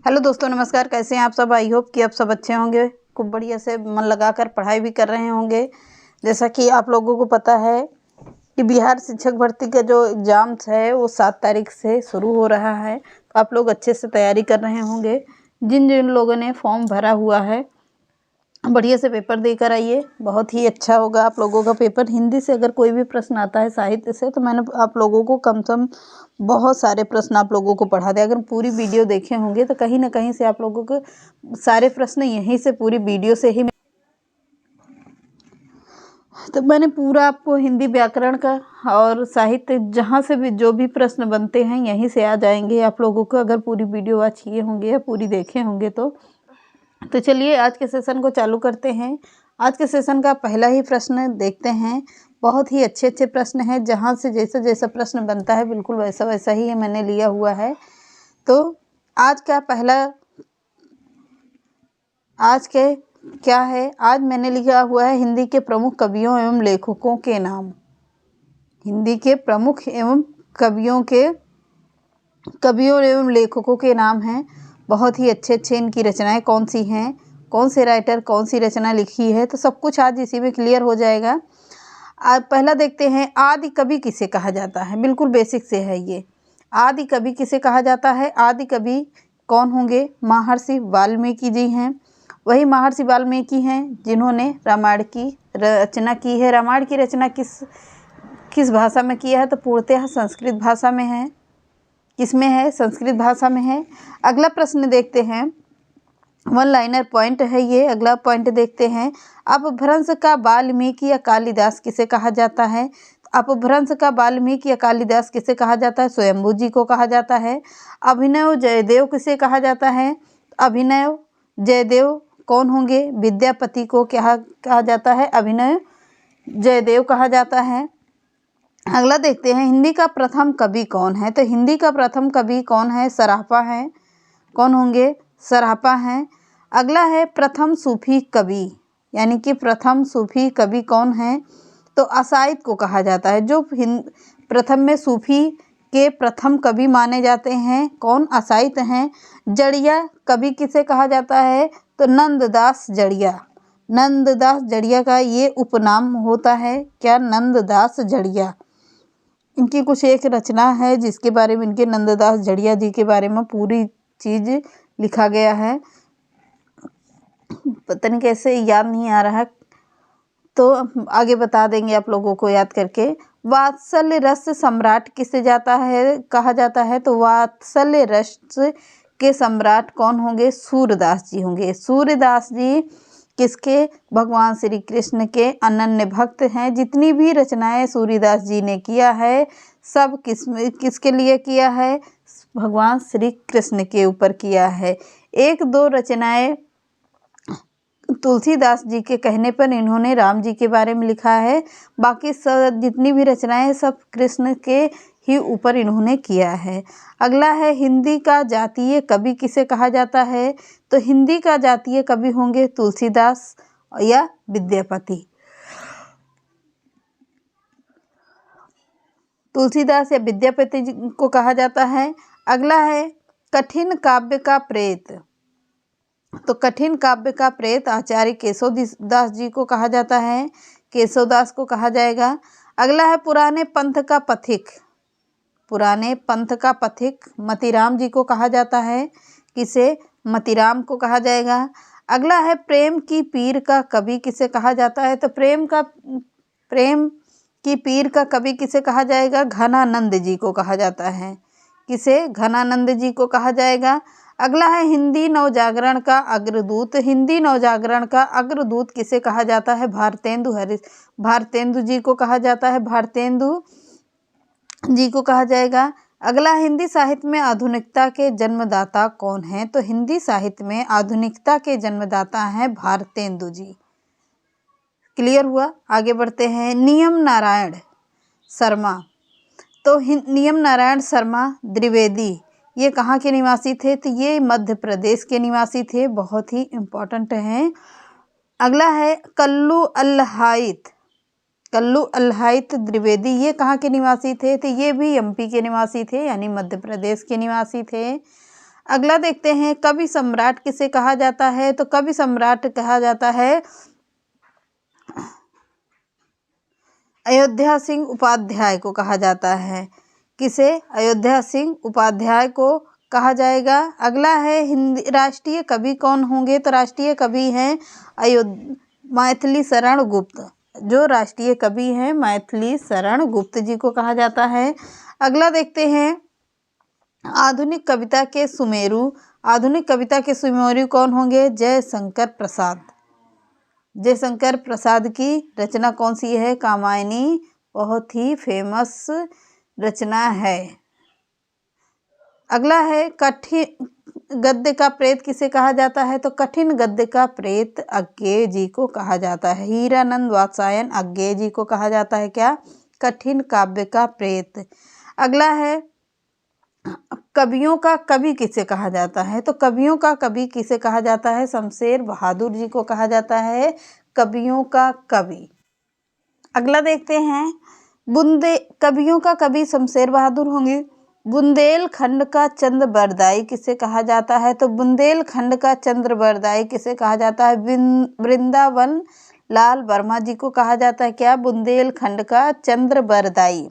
Hello दोस्तों, नमस्कार। कैसे हैं आप सब? आई होप कि आप सब अच्छे होंगे, खूब बढ़िया से मन लगाकर पढ़ाई भी कर रहे होंगे। जैसा कि आप लोगों को पता है कि बिहार शिक्षक भर्ती का जो एग्ज़ाम्स है वो 7 तारीख से शुरू हो रहा है। तो आप लोग अच्छे से तैयारी कर रहे होंगे। जिन जिन लोगों ने फॉर्म भरा हुआ है, बढ़िया से पेपर देकर आइए, बहुत ही अच्छा होगा आप लोगों का पेपर। हिंदी से अगर कोई भी प्रश्न आता है, साहित्य से, तो मैंने आप लोगों को कम से कम बहुत सारे प्रश्न आप लोगों को पढ़ा दिया। अगर पूरी वीडियो देखे होंगे तो कहीं ना कहीं से आप लोगों को सारे प्रश्न यहीं से पूरी वीडियो से ही तो मैंने पूरा आपको हिंदी व्याकरण का और साहित्य जहाँ से भी जो भी प्रश्न बनते हैं यहीं से आ जाएंगे आप लोगों को, अगर पूरी वीडियो आज किए होंगे या पूरी देखे होंगे तो चलिए आज के सेशन को चालू करते हैं। आज के सेशन का पहला ही प्रश्न देखते हैं। बहुत ही अच्छे अच्छे प्रश्न हैं, जहाँ से जैसा जैसा प्रश्न बनता है बिल्कुल वैसा वैसा ही मैंने लिया हुआ है। तो आज का पहला आज के क्या है, आज मैंने लिखा हुआ है हिंदी के प्रमुख कवियों एवं लेखकों के नाम। हिंदी के प्रमुख एवं कवियों एवं लेखकों के नाम हैं। बहुत ही अच्छे अच्छे इनकी रचनाएं कौन सी हैं, कौन से राइटर कौन सी रचना लिखी है, तो सब कुछ आज इसी में क्लियर हो जाएगा। आज पहला देखते हैं, आदि कवि किसे कहा जाता है। बिल्कुल बेसिक से है ये। आदि कवि किसे कहा जाता है? आदि कवि कौन होंगे? महर्षि वाल्मीकि जी हैं। वही महर्षि वाल्मीकि हैं जिन्होंने रामायण की रचना की है। रामायण की रचना किस भाषा में किया है? तो पूर्णतः संस्कृत भाषा में है। किसमें है? संस्कृत भाषा में है। अगला प्रश्न देखते हैं, वन लाइनर पॉइंट है ये। अगला पॉइंट देखते हैं, अपभ्रंश का वाल्मीकि या कालिदास किसे कहा जाता है? अपभ्रंश का वाल्मीकि या कालिदास किसे कहा जाता है? स्वयंभू जी को कहा जाता है। अभिनव जयदेव किसे कहा जाता है? अभिनव जयदेव कौन होंगे? विद्यापति को क्या कहा जाता है? अभिनव जयदेव कहा जाता है। अगला देखते हैं, हिंदी का प्रथम कवि कौन है? तो हिंदी का प्रथम कवि कौन है? सराफा है। कौन होंगे? सराफा हैं। अगला है प्रथम सूफी कवि, यानी कि प्रथम सूफी कवि कौन है? तो असाइद को कहा जाता है। जो प्रथम में सूफी के प्रथम कवि माने जाते हैं, कौन? असाइद हैं। जड़िया कवि किसे कहा जाता है? तो नंददास जड़िया। नंददास जड़िया का ये उपनाम होता है क्या? नंददास जड़िया। इनकी कुछ एक रचना है जिसके बारे में, इनके नंददास जड़िया जी के बारे में पूरी चीज़ लिखा गया है। पता नहीं कैसे याद नहीं आ रहा, तो आगे बता देंगे आप लोगों को याद करके। वात्सल्य रस सम्राट किसे कहा जाता है? तो वात्सल्य रस के सम्राट कौन होंगे? सूरदास जी होंगे। सूरदास जी किसके? भगवान श्री कृष्ण के अनन्य भक्त हैं। जितनी भी रचनाएं सूरदास जी ने किया है सब किसके लिए किया है? भगवान श्री कृष्ण के ऊपर किया है। एक दो रचनाएं तुलसीदास जी के कहने पर इन्होंने राम जी के बारे में लिखा है। बाकी सब जितनी भी रचनाएं सब कृष्ण के ही ऊपर इन्होंने किया है। अगला है, हिंदी का जातीय कवि किसे कहा जाता है? तो हिंदी का जातीय कवि होंगे तुलसीदास या विद्यापति। तुलसीदास या विद्यापति को कहा जाता है। अगला है, कठिन काव्य का प्रेत। तो कठिन काव्य का प्रेत आचार्य केशवदास जी को कहा जाता है। केशवदास को कहा जाएगा। अगला है, पुराने पंथ का पथिक। पुराने पंथ का पथिक मतीराम जी को कहा जाता है। किसे? मतीराम को कहा जाएगा। अगला है, प्रेम की पीर का कवि किसे कहा जाता है? तो प्रेम की पीर का कवि किसे कहा जाएगा? घनानंद जी को कहा जाता है। किसे? घनानंद जी को कहा जाएगा। अगला है, हिंदी नवजागरण का अग्रदूत। हिंदी नवजागरण का अग्रदूत किसे कहा जाता है? भारतेंदु जी को कहा जाता है। भारतेंदु जी को कहा जाएगा। अगला, हिंदी साहित्य में आधुनिकता के जन्मदाता कौन है? तो हिंदी साहित्य में आधुनिकता के जन्मदाता हैं भारतेंदु जी। क्लियर हुआ? आगे बढ़ते हैं, नियम नारायण शर्मा। तो नियम नारायण शर्मा द्विवेदी ये कहाँ के निवासी थे? तो ये मध्य प्रदेश के निवासी थे। बहुत ही इम्पोर्टेंट हैं। अगला है, कल्लू अल्हाइत द्विवेदी ये कहाँ के निवासी थे? तो ये भी एमपी के निवासी थे, यानी मध्य प्रदेश के निवासी थे। अगला देखते हैं कवि सम्राट किसे कहा जाता है। तो कवि सम्राट कहा जाता है अयोध्या सिंह उपाध्याय को कहा जाता है। किसे? अयोध्या सिंह उपाध्याय को कहा जाएगा। अगला है हिंदी राष्ट्रीय कवि कौन होंगे। तो राष्ट्रीय कवि हैं मैथिली शरण गुप्त। जो राष्ट्रीय कवि हैं मैथिली शरण गुप्त जी को कहा जाता है। अगला देखते हैं आधुनिक कविता के सुमेरु। आधुनिक कविता के सुमेरु कौन होंगे? जयशंकर प्रसाद। जयशंकर प्रसाद की रचना कौन सी है? कामायनी बहुत ही फेमस रचना है। अगला है कठिन गद्य का प्रेत किसे कहा जाता है। तो कठिन गद्य का प्रेत अज्ञेय जी को कहा जाता है। हीरानंद वात्स्यायन अज्ञेय जी को कहा जाता है क्या? कठिन काव्य का प्रेत। अगला है कवियों का कवि किसे कहा जाता है। तो कवियों का कवि किसे कहा जाता है? शमशेर बहादुर जी को कहा जाता है कवियों का कवि। अगला देखते हैं कवियों का कवि शमशेर बहादुर होंगे। बुंदेलखंड का चंद्रबरदाई किसे कहा जाता है। तो बुंदेलखंड का चंद्रबरदाई किसे कहा जाता है? वृंदावन लाल वर्मा जी को कहा जाता है क्या? बुंदेलखंड का चंद्रबरदाई।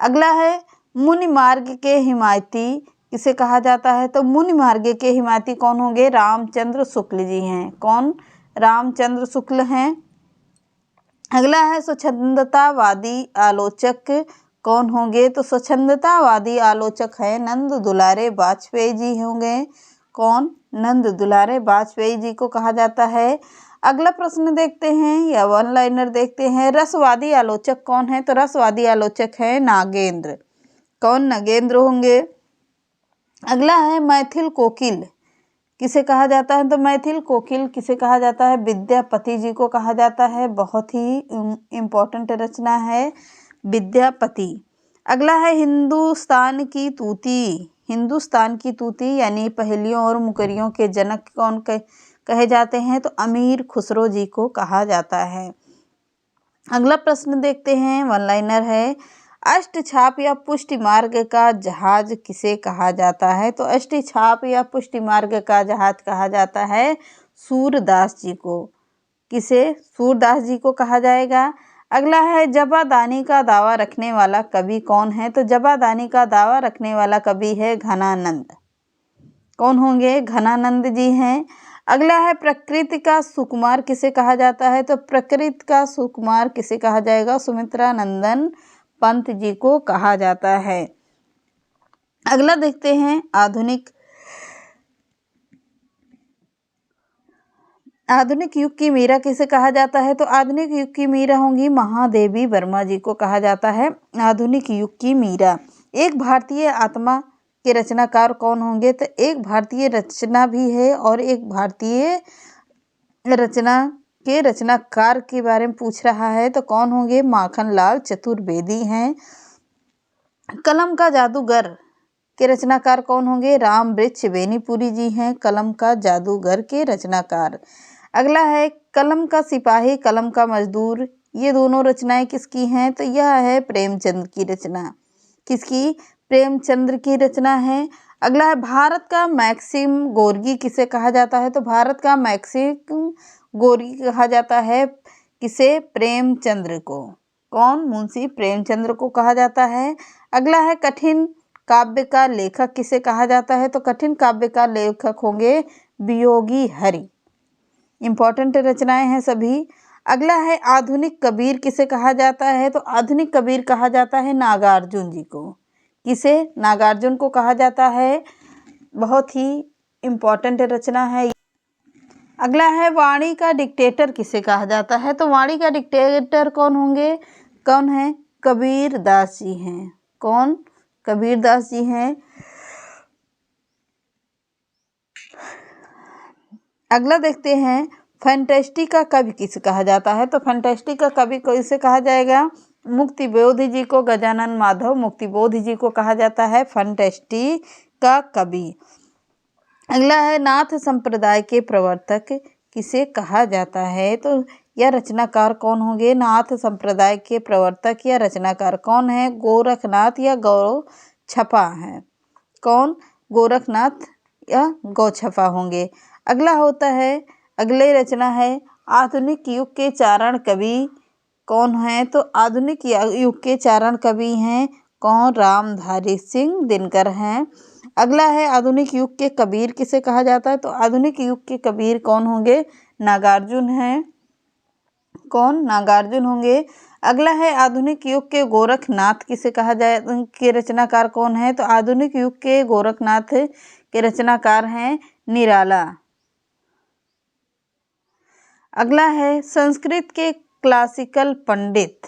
अगला है मुनि मार्ग के हिमायती किसे कहा जाता है। तो मुनि मार्ग के हिमायती कौन होंगे? रामचंद्र शुक्ल जी हैं। कौन? रामचंद्र शुक्ल हैं। अगला है स्वच्छंदतावादी आलोचक कौन होंगे। तो स्वच्छंदतावादी आलोचक है नंद दुलारे वाजपेयी जी होंगे। कौन? नंद दुलारे वाजपेयी जी को कहा जाता है। अगला प्रश्न देखते हैं या वन लाइनर देखते हैं रसवादी आलोचक कौन है। तो रसवादी आलोचक है नागेंद्र। कौन? नागेंद्र होंगे। अगला है मैथिल कोकिल किसे कहा जाता है। तो मैथिल कोकिल किसे कहा जाता है? विद्यापति जी को कहा जाता है। बहुत ही इम्पोर्टेंट रचना है विद्यापति। अगला है हिंदुस्तान की तूती। हिंदुस्तान की तूती यानी पहेलियों और मुकरियों के जनक कौन कहे जाते हैं। तो अमीर खुसरो जी को कहा जाता है। अगला प्रश्न देखते हैं वन लाइनर है अष्टछाप या पुष्टि मार्ग का जहाज किसे कहा जाता है। तो अष्टछाप या पुष्टि मार्ग का जहाज कहा जाता है सूरदास जी को। किसे? सूरदास जी को कहा जाएगा। अगला है जबादानी का दावा रखने वाला कवि कौन है। तो जबादानी का दावा रखने वाला कवि है घनानंद। कौन होंगे? घनानंद जी हैं। अगला है प्रकृति का सुकुमार किसे कहा जाता है। तो प्रकृति का सुकुमार किसे कहा जाएगा? सुमित्रा नंदन पंत जी को कहा जाता है। अगला देखते हैं आधुनिक युग की मीरा किसे कहा जाता है। तो आधुनिक युग की मीरा होंगी महादेवी वर्मा जी को कहा जाता है आधुनिक युग की मीरा। एक भारतीय आत्मा के रचनाकार कौन होंगे। तो एक भारतीय रचना भी है और एक भारतीय रचना के रचनाकार के बारे में पूछ रहा है। तो कौन होंगे? माखनलाल चतुर्वेदी हैं। कलम का जादूगर के रचनाकार कौन होंगे? राम वृक्ष बेनीपुरी जी हैं कलम का जादूगर के रचनाकार। अगला है कलम का सिपाही कलम का मजदूर। ये दोनों रचनाएं किसकी हैं। तो यह है प्रेमचंद की रचना। किसकी? प्रेमचंद्र की रचना है। अगला है भारत का मैक्सिम गोर्की किसे कहा जाता है। तो भारत का मैक्सिम गोर्की कहा जाता है किसे? प्रेमचंद्र को। कौन? मुंशी प्रेमचंद्र को कहा जाता है। अगला है कठिन काव्य का लेखक किसे कहा जाता है। तो कठिन काव्य का लेखक होंगे वियोगी हरि। इंपॉर्टेंट रचनाएं हैं सभी। अगला है आधुनिक कबीर किसे कहा जाता है। तो आधुनिक कबीर कहा जाता है नागार्जुन जी को। किसे? नागार्जुन को कहा जाता है। बहुत ही इम्पोर्टेंट रचना है। अगला है वाणी का डिक्टेटर किसे कहा जाता है। तो वाणी का डिक्टेटर कौन होंगे? कौन है? कबीर दास जी हैं। कौन? कबीर दास जी हैं। अगला देखते हैं फैंटेस्टी का कवि किसे कहा जाता है। तो फैंटेस्टी का कवि किसे कहा जाएगा? मुक्तिबोध जी को। गजानन माधव मुक्तिबोध जी को कहा जाता है फैंटेस्टी का कवि। अगला है नाथ संप्रदाय के प्रवर्तक किसे कहा जाता है। तो यह रचनाकार कौन होंगे? नाथ संप्रदाय के प्रवर्तक या रचनाकार कौन है? गोरखनाथ या गौरव छपा है। कौन? गोरखनाथ या गौछफा होंगे। अगला होता है, अगले रचना है आधुनिक युग के चारण कवि कौन हैं? तो आधुनिक युग के चारण कवि हैं कौन? रामधारी सिंह दिनकर हैं। अगला है आधुनिक युग के कबीर किसे कहा जाता है? तो आधुनिक युग के कबीर कौन होंगे? नागार्जुन हैं। कौन? नागार्जुन होंगे। अगला है आधुनिक युग के गोरखनाथ किसे कहा जाए, के रचनाकार कौन है? तो आधुनिक युग के गोरखनाथ के रचनाकार हैं निराला। अगला है संस्कृत के क्लासिकल पंडित,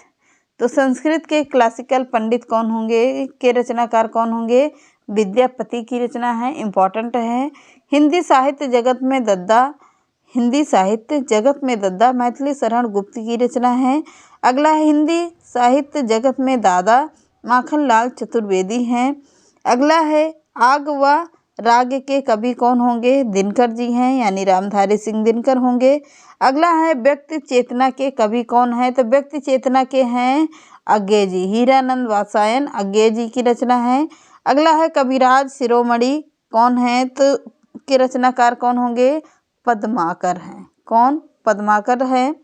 तो संस्कृत के क्लासिकल पंडित कौन होंगे? के रचनाकार कौन होंगे? विद्यापति की रचना है, इम्पॉर्टेंट है। हिंदी साहित्य जगत में दद्दा मैथिली शरण गुप्त की रचना है। अगला है हिंदी साहित्य जगत में दादा माखनलाल चतुर्वेदी हैं। अगला है आग व राग के कवि कौन होंगे? दिनकर जी हैं, यानी रामधारी सिंह दिनकर होंगे। अगला है व्यक्ति चेतना के कवि कौन है? तो व्यक्ति चेतना के हैं अज्ञे जी, हीरानंद वात्स्यायन अज्ञे जी की रचना है। अगला है कविराज शिरोमणि कौन है? तो के रचनाकार कौन होंगे? पद्माकर हैं। कौन? पद्माकर है।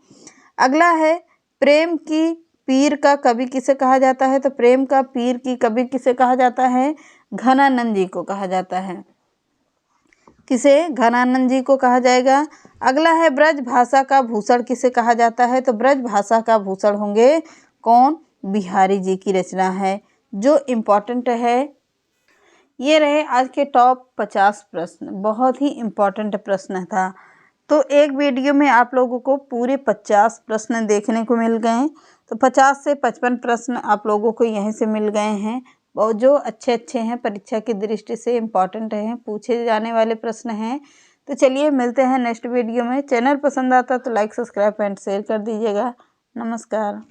अगला है प्रेम की पीर का कवि किसे कहा जाता है? तो प्रेम का पीर की कवि किसे कहा जाता है? घनानंद जी को कहा जाता है। किसे? घनानंद जी को कहा जाएगा। अगला है ब्रज भाषा का भूषण किसे कहा जाता है? तो ब्रज भाषा का भूषण होंगे कौन? बिहारी जी की रचना है, जो इम्पोर्टेंट है। ये रहे आज के टॉप 50 प्रश्न, बहुत ही इम्पोर्टेंट प्रश्न था। तो एक वीडियो में आप लोगों को पूरे 50 प्रश्न देखने को मिल गए। तो 50 से 55 प्रश्न आप लोगों को यहीं से मिल गए हैं, और जो अच्छे हैं, परीक्षा की दृष्टि से इम्पॉर्टेंट हैं, पूछे जाने वाले प्रश्न हैं। तो चलिए मिलते हैं नेक्स्ट वीडियो में। चैनल पसंद आता तो लाइक, सब्सक्राइब एंड शेयर कर दीजिएगा। नमस्कार।